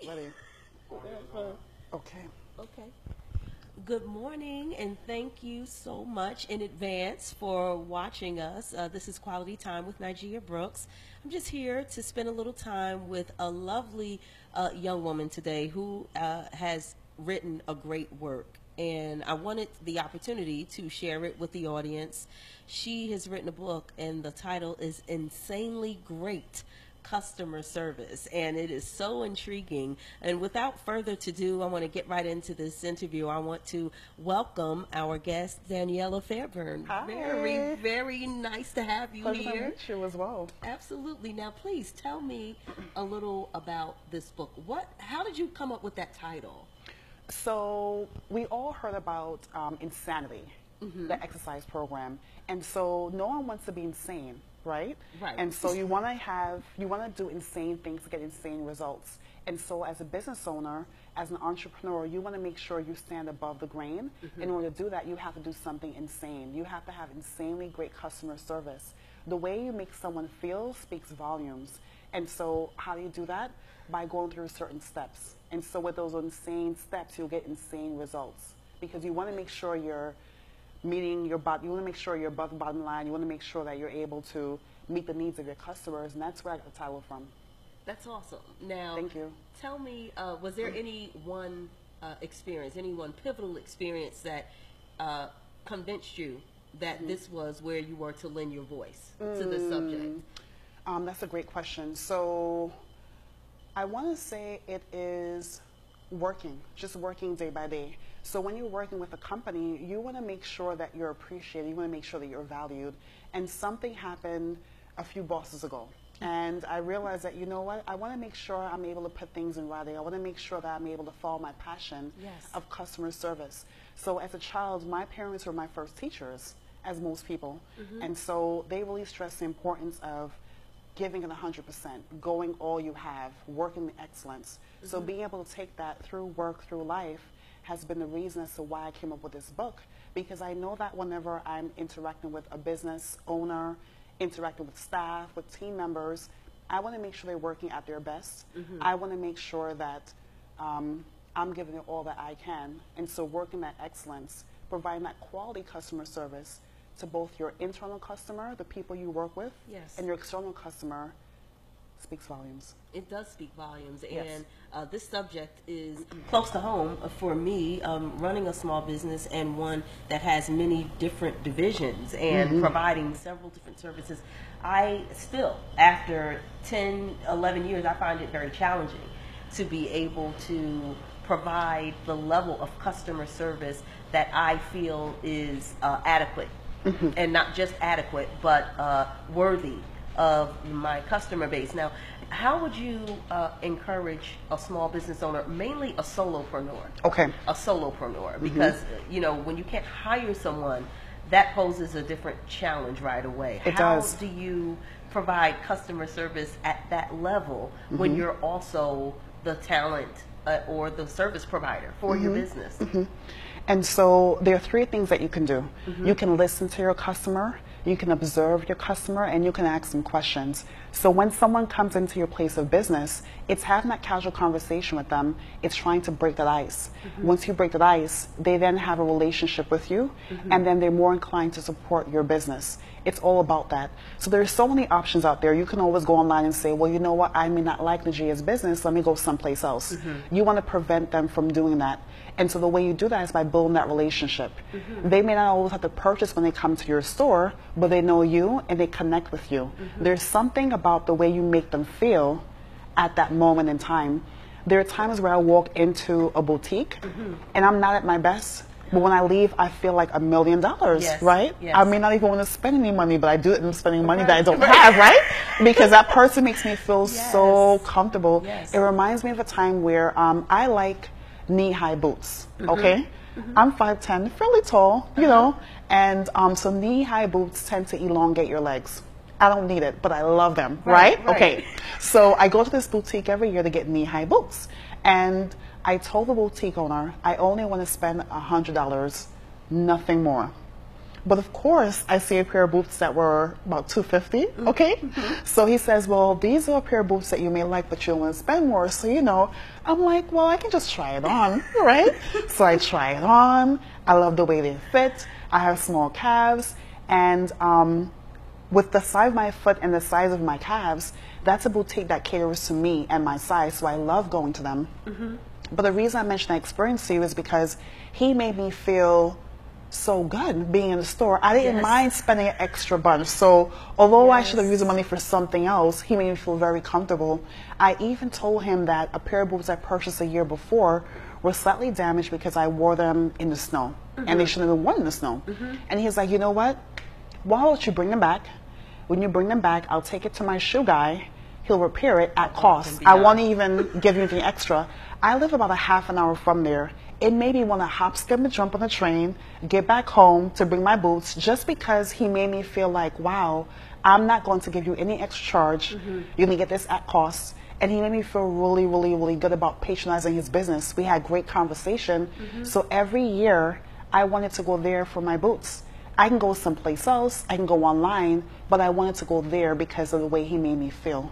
Ready. Okay. Okay. Good morning, and thank you so much in advance for watching us. This is Quality Time with Najiyyah Brooks. I'm just here to spend a little time with a lovely young woman today who has written a great work. And I wanted the opportunity to share it with the audience. She has written a book, and the title is Insanely Great Customer Service, and it is so intriguing. And without further ado, I want to get right into this interview. I want to welcome our guest, Daniella Fairbairn. Hi. Very, very nice to have you Pleasure to here. meet you as well. Absolutely. Now, please tell me a little about this book. How did you come up with that title? So we all heard about Insanity, the exercise program, and so no one wants to be insane, right? Right. And so you want to do insane things to get insane results. And so as a business owner, as an entrepreneur, you want to make sure you stand above the grain. In order to do that, you have to do something insane. You have to have insanely great customer service. The way you make someone feel speaks volumes. And so how do you do that? By going through certain steps. And so with those insane steps, you'll get insane results. Because you want to make sure you're meeting your you want to make sure you're above the bottom line. You want to make sure that you're able to meet the needs of your customers. And that's where I got the title from. That's awesome. Now, thank you. Tell me, was there any one experience, any one pivotal experience that convinced you that this was where you were to lend your voice to this subject? That's a great question. So I want to say it is just working day by day. So when you're working with a company, you want to make sure that you're appreciated. You want to make sure that you're valued. And something happened a few bosses ago. And I realized that, you know what, I want to make sure I'm able to put things in writing. I want to make sure that I'm able to follow my passion of customer service. So as a child, my parents were my first teachers, as most people. And so they really stress the importance of giving it 100%, going all you have, working in excellence. So being able to take that through work, through life, has been the reason as to why I came up with this book. Because I know that whenever I'm interacting with a business owner, interacting with staff, with team members, I want to make sure they're working at their best. I want to make sure that I'm giving it all that I can. And so working that excellence, providing that quality customer service to both your internal customer, the people you work with, and your external customer, speaks volumes. It does speak volumes. And this subject is close to home for me, running a small business and one that has many different divisions and providing several different services. I still, after 10, 11 years, I find it very challenging to be able to provide the level of customer service that I feel is adequate. And not just adequate, but worthy of my customer base. Now, how would you encourage a small business owner, mainly a solopreneur? Okay. A solopreneur, because you know, when you can't hire someone, that poses a different challenge right away. How do you provide customer service at that level when you're also the talent or the service provider for your business? And so there are three things that you can do. You can listen to your customer, you can observe your customer, and you can ask them questions. So when someone comes into your place of business, it's having that casual conversation with them. It's trying to break that ice. Once you break that ice, they then have a relationship with you, and then they're more inclined to support your business. It's all about that. So there's so many options out there. You can always go online and say, well, you know what, I may not like Najiyyah's business, let me go someplace else. You want to prevent them from doing that. And so the way you do that is by building that relationship. They may not always have to purchase when they come to your store, but they know you and they connect with you. There's something about the way you make them feel at that moment in time. There are times where I walk into a boutique and I'm not at my best, but when I leave, I feel like $1 million, right? I may not even want to spend any money, but I do it and spending money that I don't have, right? Because that person makes me feel so comfortable. It reminds me of a time where I like knee-high boots, okay? I'm 5'10", fairly tall, you know, and so knee-high boots tend to elongate your legs. I don't need it, but I love them, right? Okay, so I go to this boutique every year to get knee-high boots, and I told the boutique owner, I only want to spend $100, nothing more. But of course, I see a pair of boots that were about $250, okay? So he says, well, these are a pair of boots that you may like, but you don't want to spend more. So, you know, I'm like, well, I can just try it on, right? So I try it on. I love the way they fit. I have small calves. And with the size of my foot and the size of my calves, that's a boutique that caters to me and my size. So I love going to them. But the reason I mentioned that experience to you is because he made me feel so good being in the store. I didn't mind spending an extra bunch. So although I should have used the money for something else, he made me feel very comfortable. I even told him that a pair of boots I purchased a year before were slightly damaged because I wore them in the snow. And they shouldn't have been worn in the snow. And he's like, you know what? Why don't you bring them back? When you bring them back, I'll take it to my shoe guy. He'll repair it at cost. I won't even give you anything extra. I live about a half an hour from there. It made me want to hop, skip, and jump on the train, get back home to bring my boots, just because he made me feel like, wow, I'm not going to give you any extra charge. You're going to get this at cost. And he made me feel really, really, really good about patronizing his business. We had great conversation. So every year, I wanted to go there for my boots. I can go someplace else, I can go online, but I wanted to go there because of the way he made me feel.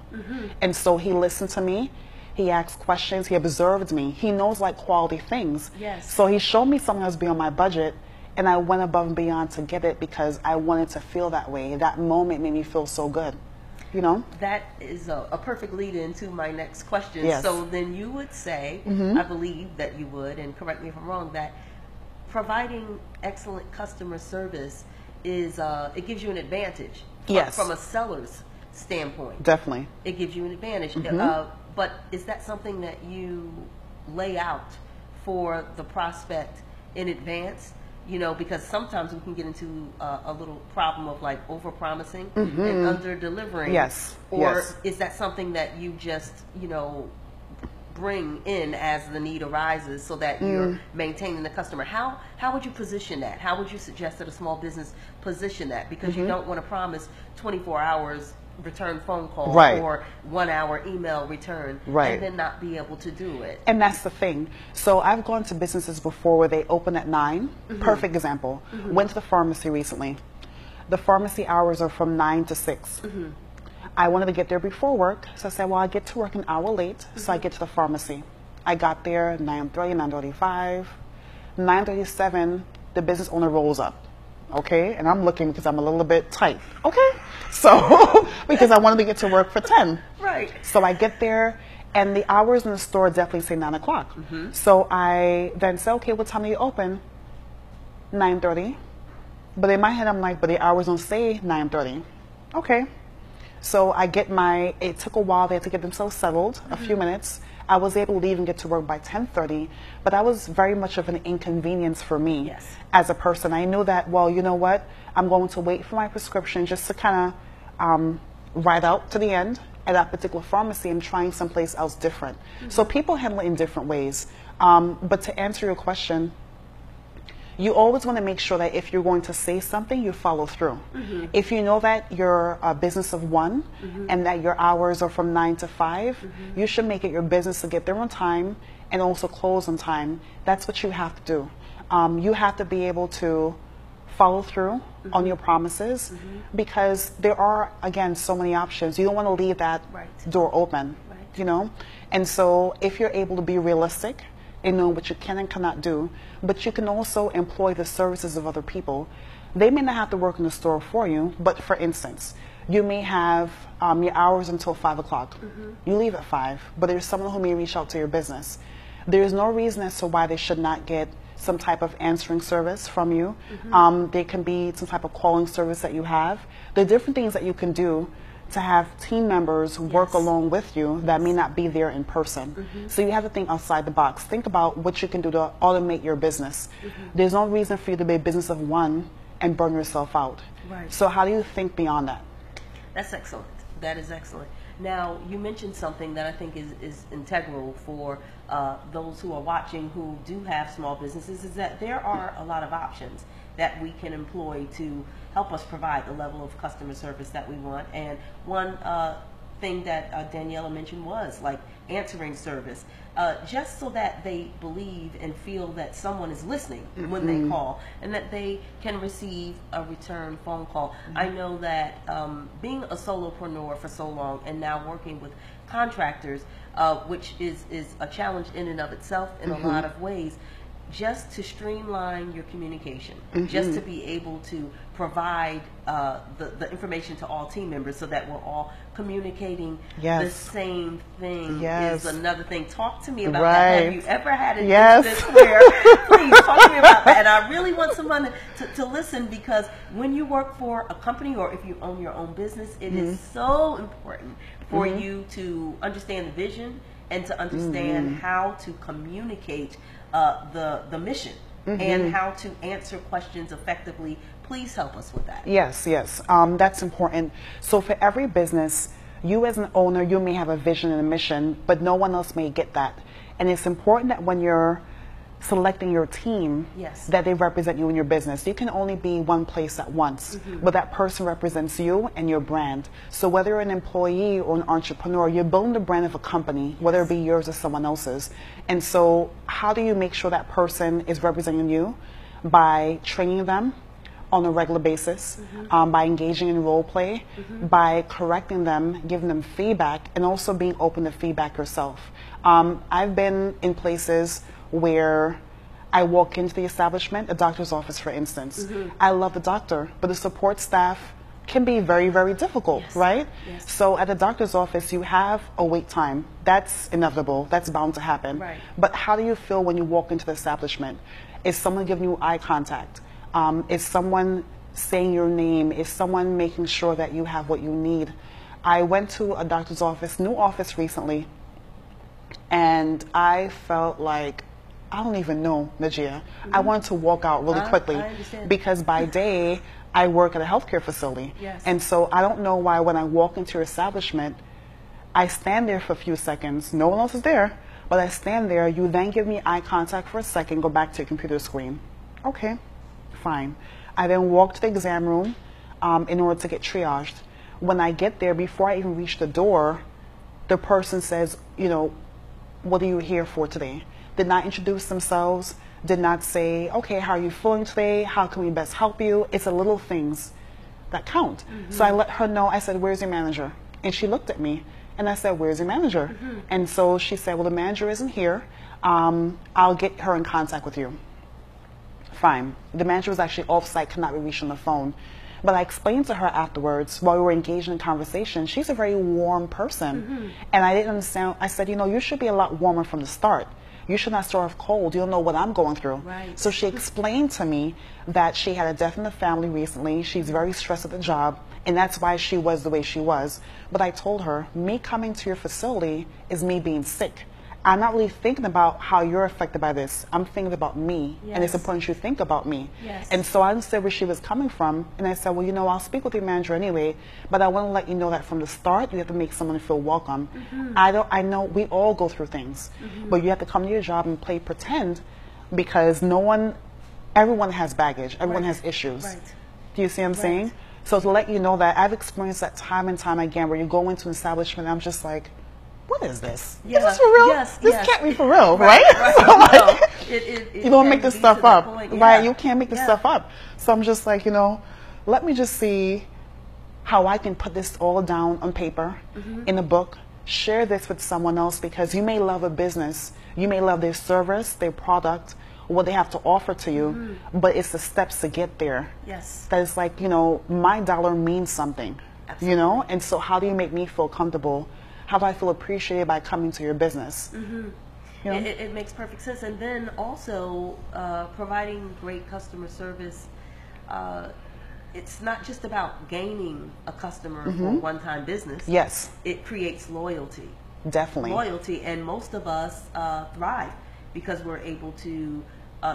And so he listened to me. He asked questions. He observed me. He knows like quality things. So he showed me something that was beyond my budget, and I went above and beyond to get it because I wanted to feel that way. That moment made me feel so good. You know? That is a perfect lead into my next question. So then you would say, I believe that you would, and correct me if I'm wrong, that providing excellent customer service is, it gives you an advantage. From a seller's standpoint. Definitely. It gives you an advantage. But is that something that you lay out for the prospect in advance? You know, because sometimes we can get into a little problem of like over-promising and under-delivering. Or is that something that you just, you know, bring in as the need arises so that you're maintaining the customer? How would you position that? How would you suggest that a small business position that? Because you don't want to promise 24 hours return phone call or 1 hour email return and then not be able to do it. And that's the thing. So I've gone to businesses before where they open at 9. Perfect example. Went to the pharmacy recently. The pharmacy hours are from 9 to 6. I wanted to get there before work, so I said, well, I get to work an hour late, so I get to the pharmacy. I got there at 9:30, 9:35. 9:37, the business owner rolls up. Okay, and I'm looking because I'm a little bit tight. Okay, so because I wanted to get to work for 10. So I get there, and the hours in the store definitely say 9 o'clock. So I then say, okay, what time do you open? 9:30. But in my head, I'm like, but the hours don't say 9:30. Okay. So I get it took a while. They had to get themselves settled, a few minutes. I was able to leave and get to work by 10:30, but that was very much of an inconvenience for me as a person. I knew that, well, you know what? I'm going to wait for my prescription just to kind of ride out to the end at that particular pharmacy and trying someplace else different. So people handle it in different ways. But to answer your question, you always want to make sure that if you're going to say something, you follow through. If you know that you're a business of one and that your hours are from 9 to 5, you should make it your business to get there on time and also close on time. That's what you have to do. You have to be able to follow through on your promises because there are, again, so many options. You don't want to leave that door open, you know? And so if you're able to be realistic and know what you can and cannot do, but you can also employ the services of other people. They may not have to work in the store for you, but for instance, you may have your hours until 5 o'clock. You leave at 5, but there's someone who may reach out to your business. There's no reason as to why they should not get some type of answering service from you. There can be some type of calling service that you have. There are different things that you can do to have team members work along with you that may not be there in person. So you have to think outside the box. Think about what you can do to automate your business. There's no reason for you to be a business of one and burn yourself out. So how do you think beyond that? That's excellent. That is excellent. Now, you mentioned something that I think is integral for those who are watching who do have small businesses, is that there are a lot of options that we can employ to help us provide the level of customer service that we want. And one thing that Daniella mentioned was like answering service, just so that they believe and feel that someone is listening when they call, and that they can receive a return phone call. I know that being a solopreneur for so long and now working with contractors, which is a challenge in and of itself in a lot of ways, just to streamline your communication, just to be able to provide the information to all team members so that we're all communicating the same thing is another thing. Talk to me about that. Have you ever had an instance where, please talk to me about that. And I really want someone to listen, because when you work for a company or if you own your own business, it is so important for you to understand the vision and to understand how to communicate the mission and how to answer questions effectively. Please help us with that. Yes, yes, that's important. So for every business, you as an owner, you may have a vision and a mission, but no one else may get that. And it's important that when you're selecting your team, that they represent you in your business. You can only be one place at once, but that person represents you and your brand. So whether you're an employee or an entrepreneur, you're building the brand of a company, whether it be yours or someone else's. And so how do you make sure that person is representing you? By training them on a regular basis, by engaging in role play, by correcting them, giving them feedback, and also being open to feedback yourself. I've been in places where I walk into the establishment, a doctor's office for instance. I love the doctor, but the support staff can be very, very difficult, right? So at the doctor's office, you have a wait time. That's inevitable. That's bound to happen. But how do you feel when you walk into the establishment? Is someone giving you eye contact? Is someone saying your name? Is someone making sure that you have what you need? I went to a doctor's office, new office recently, and I felt like, I don't even know, Najiyyah. I wanted to walk out really quickly because by day I work at a healthcare facility. And so I don't know why when I walk into your establishment, I stand there for a few seconds. No one else is there, but I stand there. You then give me eye contact for a second, go back to your computer screen. Okay, fine. I then walk to the exam room in order to get triaged. When I get there, before I even reach the door, the person says, you know, what are you here for today? Did not introduce themselves, did not say, okay, how are you feeling today? How can we best help you? It's the little things that count. So I let her know, I said, where's your manager? And she looked at me and I said, where's your manager? And so she said, well, the manager isn't here. I'll get her in contact with you. Fine. The manager was actually off-site, could not be reached on the phone. But I explained to her afterwards, while we were engaged in conversation, she's a very warm person. And I didn't understand. I said, you know, you should be a lot warmer from the start. You should not start off cold. You don't know what I'm going through. So she explained to me that she had a death in the family recently. She's very stressed at the job, and that's why she was the way she was. But I told her, me coming to your facility is me being sick. I'm not really thinking about how you're affected by this. I'm thinking about me, and it's important you think about me. And so I understood where she was coming from, and I said, well, you know, I'll speak with your manager anyway, but I want to let you know that from the start, you have to make someone feel welcome. I know we all go through things, but you have to come to your job and play pretend, because everyone has baggage, everyone has issues. Do you see what I'm saying? So to let you know that I've experienced that time and time again, where you go into an establishment, and I'm just like, what is this? Is this for real? This can't be for real, right? So like, you don't make this stuff up, right? You can't make this stuff up. So I'm just like, you know, let me just see how I can put this all down on paper, in a book, share this with someone else, because you may love a business, you may love their service, their product, what they have to offer to you, but it's the steps to get there. That is like, you know, my dollar means something, you know? And so how do you make me feel comfortable? How do I feel appreciated by coming to your business? You know? It makes perfect sense. And then also providing great customer service. It's not just about gaining a customer for one-time business. It creates loyalty. Definitely. Loyalty, and most of us thrive because we're able to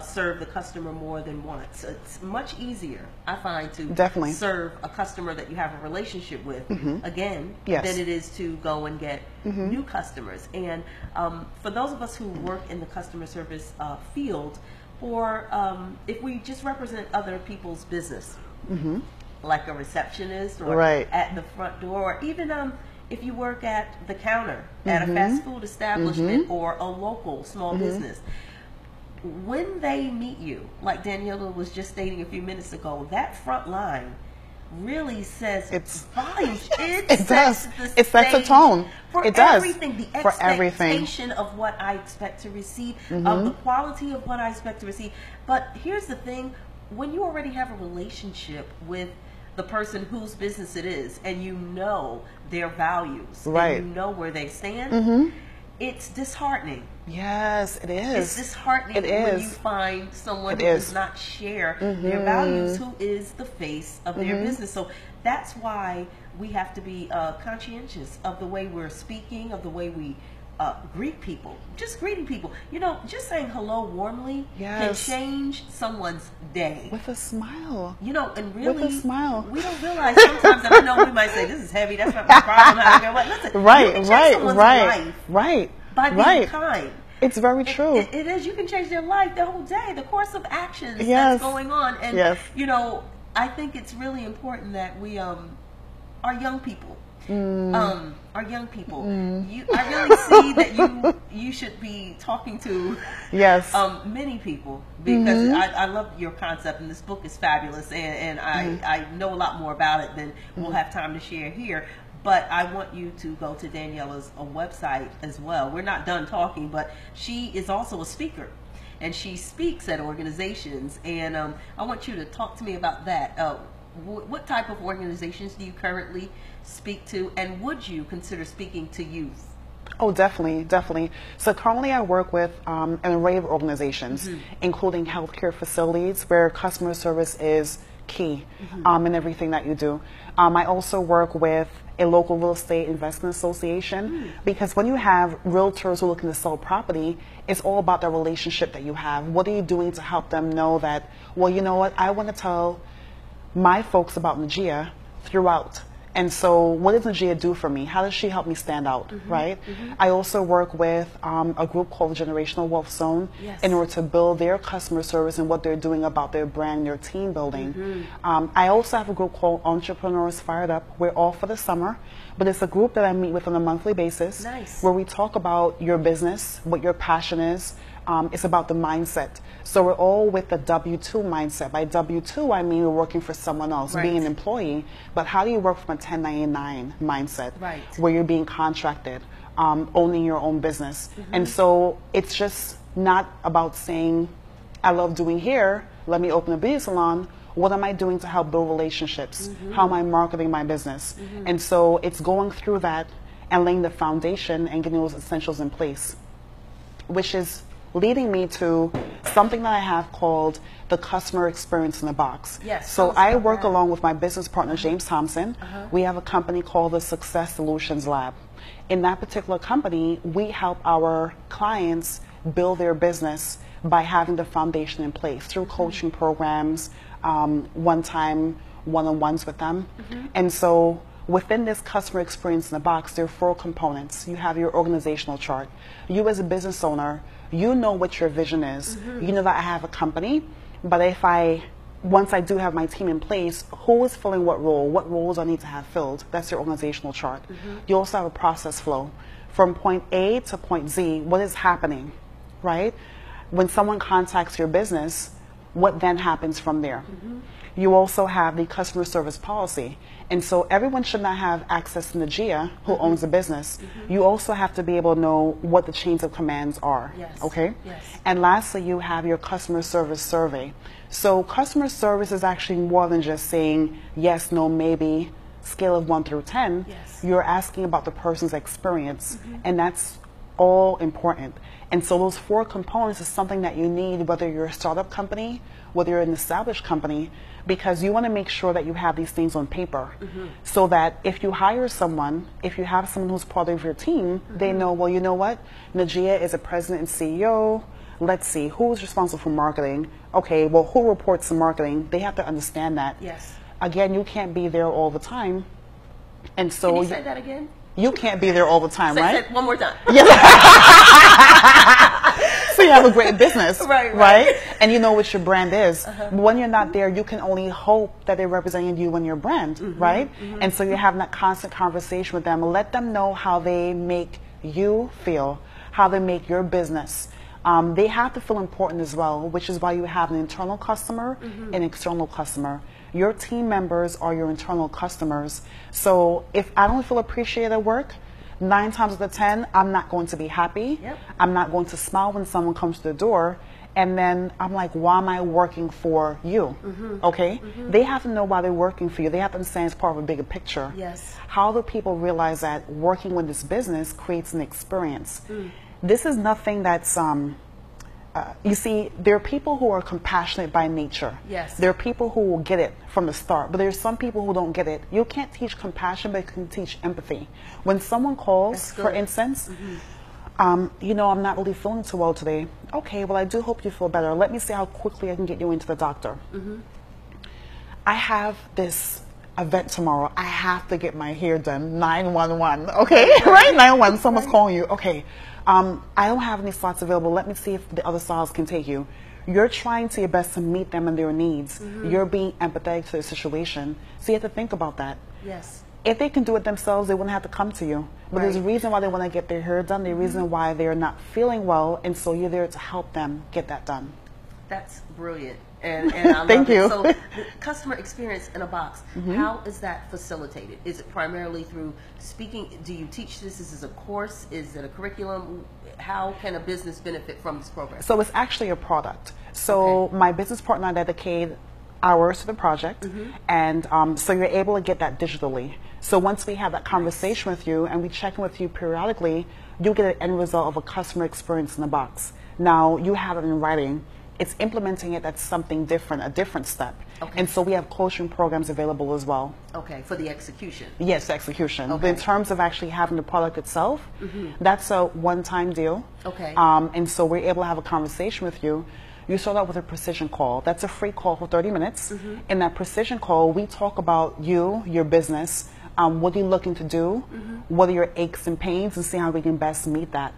serve the customer more than once. It's much easier, I find, to serve a customer that you have a relationship with again than it is to go and get new customers. And for those of us who work in the customer service field, or if we just represent other people's business, like a receptionist or at the front door, or even if you work at the counter at a fast food establishment or a local small business, when they meet you, like Daniella was just stating a few minutes ago, that front line really says volumes. It sets a tone for everything. The expectation of what I expect to receive, of the quality of what I expect to receive. But here's the thing: when you already have a relationship with the person whose business it is, and you know their values, and you know where they stand, it's disheartening. Yes, it is. It's disheartening when you find someone who does not share their values, who is the face of their business. So that's why we have to be conscientious of the way we're speaking, of the way we greet people. Just greeting people. You know, just saying hello warmly can change someone's day. With a smile. You know, and really, with a smile. We don't realize sometimes, and I know we might say, this is heavy, that's not my problem. Listen, you can change someone's life by being kind. It's very true. It is. You can change their life, their whole day, the course of actions that's going on. And, you know, I think it's really important that we, our young people, I really see that you should be talking to many people, because I love your concept, and this book is fabulous, and I know a lot more about it than we'll have time to share here. But I want you to go to Daniella's website as well. We're not done talking, but she is also a speaker, and she speaks at organizations. And I want you to talk to me about that. What type of organizations do you currently speak to, and would you consider speaking to youth? Oh, definitely, definitely. So currently I work with an array of organizations, including healthcare facilities, where customer service is key in everything that you do. I also work with a local real estate investment association, because when you have realtors who are looking to sell property, it's all about the relationship that you have. What are you doing to help them know that, well, you know what, I want to tell my folks about Najiyyah throughout. And so what does Najiyyah do for me? How does she help me stand out, right? I also work with a group called Generational Wealth Zone in order to build their customer service and what they're doing about their brand, their team building. I also have a group called Entrepreneurs Fired Up. We're all for the summer, but it's a group that I meet with on a monthly basis where we talk about your business, what your passion is. It's about the mindset. So we're all with the W-2 mindset. By W-2, I mean we're working for someone else, being an employee. But how do you work from a 1099 mindset, where you're being contracted, owning your own business? And so it's just not about saying, I love doing hair, let me open a beauty salon. What am I doing to help build relationships? How am I marketing my business? And so it's going through that and laying the foundation and getting those essentials in place, which is leading me to something that I have called the customer experience in a box. So I work along with my business partner, James Thompson. We have a company called the Success Solutions Lab. In that particular company, we help our clients build their business by having the foundation in place through coaching programs, one-time one-on-ones with them. And so within this customer experience in a box, there are 4 components. You have your organizational chart. You as a business owner, you know what your vision is. You know that I have a company, but once I do have my team in place, who is filling what role? What roles I need to have filled? That's your organizational chart. You also have a process flow. From point A to point Z, what is happening, right? When someone contacts your business, what then happens from there? You also have the customer service policy. And so everyone should not have access to Najiyyah who owns a business. You also have to be able to know what the chains of commands are. Okay? And lastly, you have your customer service survey. So customer service is actually more than just saying yes, no, maybe, scale of 1 through 10. You're asking about the person's experience, and that's all important. And so those 4 components is something that you need, whether you're a startup company, whether you're an established company, because you want to make sure that you have these things on paper, so that if you hire someone, if you have someone who's part of your team, they know, well, you know what, Najiyyah is a president and CEO. Let's see, who's responsible for marketing? Okay, well, who reports to marketing? They have to understand that. Again, you can't be there all the time. And so Can you say that again? You can't be there all the time, right? Say one more time. So you have a great business, right? and you know what your brand is. But when you're not there, you can only hope that they're representing you and your brand, right? And so you're having that constant conversation with them. Let them know how they make you feel, how they make your business. They have to feel important as well, which is why you have an internal customer and external customer. Your team members are your internal customers. So if I don't feel appreciated at work, 9 times out of 10, I'm not going to be happy. I'm not going to smile when someone comes to the door. And then I'm like, why am I working for you? Okay? They have to know why they're working for you. They have to understand it's part of a bigger picture. How do people realize that working with this business creates an experience? This is nothing that's, you see, there are people who are compassionate by nature. There are people who will get it from the start, but there's some people who don't get it. You can't teach compassion, but you can teach empathy. When someone calls, for instance, you know, I'm not really feeling too well today. Okay, well, I do hope you feel better. Let me see how quickly I can get you into the doctor. I have this event tomorrow. I have to get my hair done. 911. Okay, right? 911. Someone's calling you. Okay. I don't have any slots available. Let me see if the other styles can take you. You're trying to your best to meet them and their needs. You're being empathetic to their situation. So you have to think about that. If they can do it themselves, they wouldn't have to come to you. But there's a reason why they want to get their hair done. There's a reason why they're not feeling well. And so you're there to help them get that done. That's brilliant. And I love Thank you. it. So the customer experience in a box, how is that facilitated? Is it primarily through speaking? Do you teach this? Is this a course? Is it a curriculum? How can a business benefit from this program? So it's actually a product. So my business partner and I dedicate hours to the project, and so you're able to get that digitally. So once we have that conversation with you and we check in with you periodically, you get an end result of a customer experience in the box. Now you have it in writing. It's implementing it, that's something different, a different step. And so we have coaching programs available as well. For the execution. Yes, execution. But in terms of actually having the product itself, that's a one-time deal. And so we're able to have a conversation with you. You start out with a precision call. That's a free call for 30 minutes. In that precision call, we talk about you, your business, what are you looking to do, what are your aches and pains, and see how we can best meet that.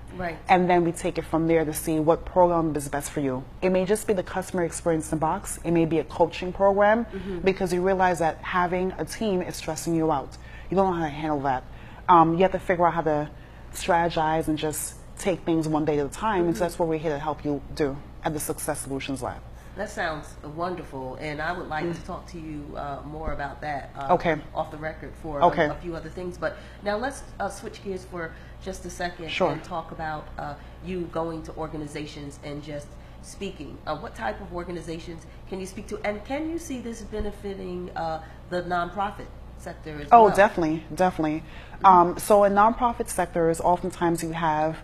And then we take it from there to see what program is best for you. It may just be the customer experience in the box. It may be a coaching program, because you realize that having a team is stressing you out. You don't know how to handle that. You have to figure out how to strategize and just take things one day at a time. And so that's what we're here to help you do at the Success Solutions Lab. That sounds wonderful, and I would like to talk to you more about that off the record for a few other things. But now let's switch gears for just a second and talk about you going to organizations and just speaking. What type of organizations can you speak to, and can you see this benefiting the nonprofit sector as well? Oh, definitely, definitely. So in nonprofit sectors, oftentimes you have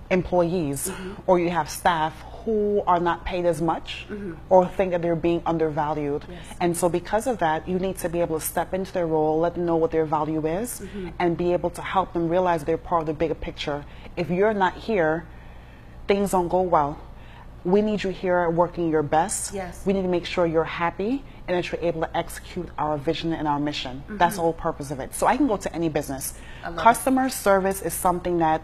employees or you have staff who are not paid as much or think that they're being undervalued. And so because of that, you need to be able to step into their role, let them know what their value is, and be able to help them realize they're part of the bigger picture. If you're not here, things don't go well. We need you here working your best. We need to make sure you're happy and that you're able to execute our vision and our mission. That's the whole purpose of it. So I can go to any business. Customer service is something that,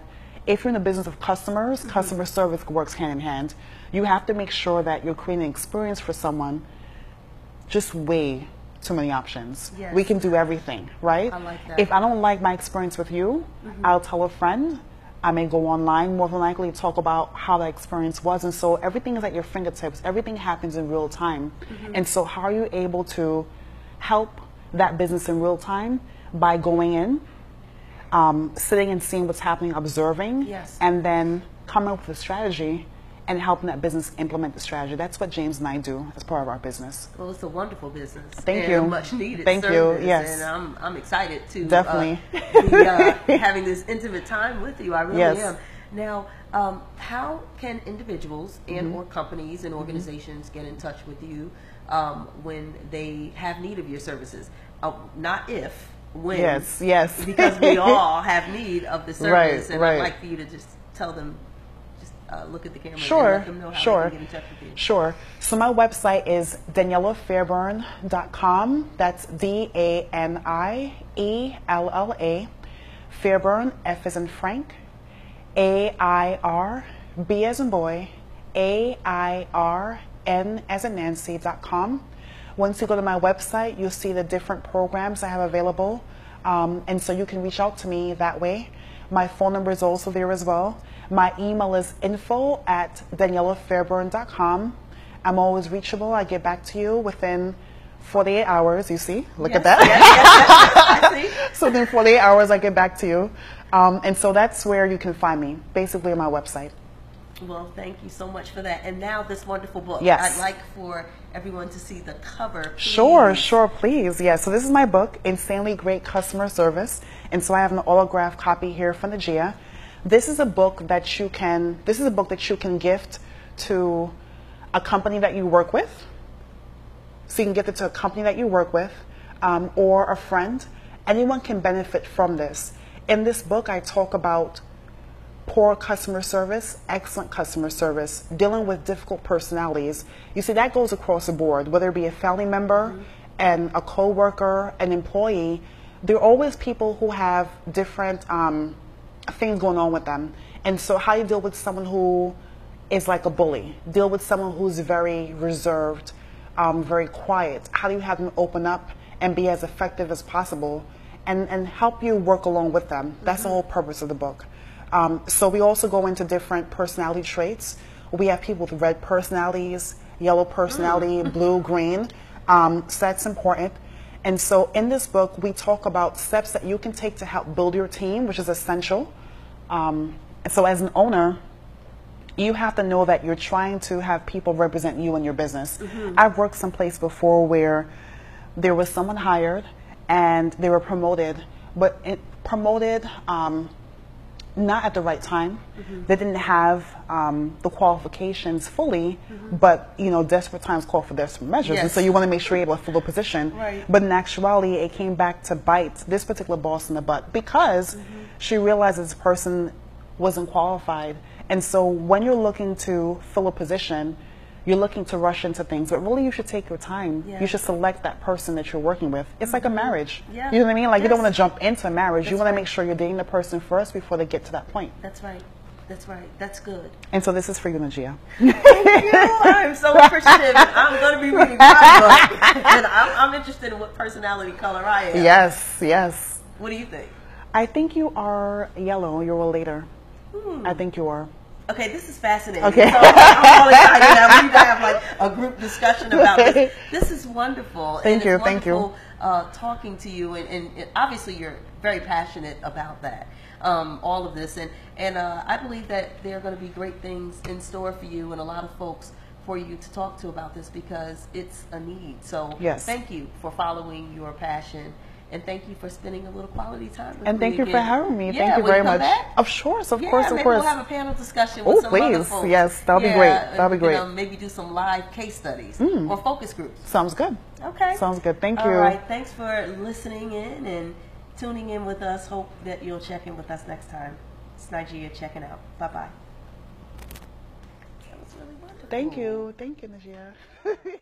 if you're in the business of customers, customer service works hand in hand. You have to make sure that you're creating an experience for someone. Just way too many options. We can do everything, right? I like that. If I don't like my experience with you, I'll tell a friend. I may go online, more than likely talk about how that experience was. And so everything is at your fingertips. Everything happens in real time. And so how are you able to help that business in real time? By going in, sitting and seeing what's happening, observing, and then coming up with a strategy and helping that business implement the strategy. That's what James and I do as part of our business. Well, it's a wonderful business. Thank and you. A much needed Thank service. you. Yes. And I'm excited to definitely be having this intimate time with you. I really am. Now, how can individuals and or companies and organizations get in touch with you when they have need of your services? Not if. When, yes. Because we all have need of the service, and I'd like for you to just tell them, just look at the camera and let them know how they can get in touch with you. So my website is DaniellaFairbairn.com. That's DANIELLA, Fairbairn, F as in Frank, AIR, B as in boy, AIRN as in Nancy.com. Once you go to my website, you'll see the different programs I have available. And so you can reach out to me that way. My phone number is also there as well. My email is info@Daniella'Fairbairn.com. I'm always reachable. I get back to you within 48 hours, you see? Look at that. Yes, I see. So within 48 hours, I get back to you. And so that's where you can find me, basically on my website. Well, thank you so much for that. And now this wonderful book. Yes. I'd like for everyone to see the cover, please. Sure, please. Yeah, so this is my book, Insanely Great Customer Service. And so I have an autographed copy here for Najiyyah. This is a book that you can gift to a company that you work with. So you can gift it to a company that you work with, or a friend. Anyone can benefit from this. In this book, I talk about poor customer service, excellent customer service, dealing with difficult personalities. You see, that goes across the board, whether it be a family member and a coworker, an employee. There are always people who have different things going on with them. And so how you deal with someone who is like a bully, deal with someone who's very reserved, very quiet. How do you have them open up and be as effective as possible and help you work along with them? That's the whole purpose of the book. So we also go into different personality traits. We have people with red personalities, yellow personality, blue, green. So that's important. And so in this book, we talk about steps that you can take to help build your team, which is essential. So as an owner, you have to know that you're trying to have people represent you in your business. I've worked someplace before where there was someone hired and they were promoted, but promoted not at the right time. They didn't have the qualifications fully, but desperate times call for desperate measures. Yes. And so you want to make sure you're able to fill a position. Right. But in actuality, it came back to bite this particular boss in the butt because she realized this person wasn't qualified. And so when you're looking to fill a position, you're looking to rush into things, but really you should take your time. Yeah. You should select that person that you're working with. It's like a marriage. Yeah. You know what I mean? Like you don't Yes. want to jump into a marriage. You That's want to right. make sure you're dating the person first before they get to that point. That's right. That's right. That's good. And so this is for you, Najiyyah. Thank you. I'm so appreciative. I'm going to be reading my book, and I'm interested in what personality color I am. Yes, yes. What do you think? I think you are yellow. You're a later. I think you are. Okay, this is fascinating. Okay. So I'm really excited that we need to have like a group discussion about this. This is wonderful. Thank you. It's Thank you. wonderful talking to you, and obviously you're very passionate about that. All of this, and I believe that there are going to be great things in store for you and a lot of folks for you to talk to about this because it's a need. So Yes. thank you for following your passion. And thank you for spending a little quality time with And me thank you for again. having me. Yeah, Thank you will very come much. back? Of course, of Yeah, course, of maybe course. we'll have a panel discussion with Oh, some other please. folks. Yes, that'll be great. That'll be and we great. can, maybe do some live case studies or focus groups. Sounds good. Okay. Sounds good. Thank you. All right. Thanks for listening in and tuning in with us. Hope that you'll check in with us next time. It's Najiyyah checking out. Bye-bye. That was really wonderful. Thank you. Thank you, Najiyyah.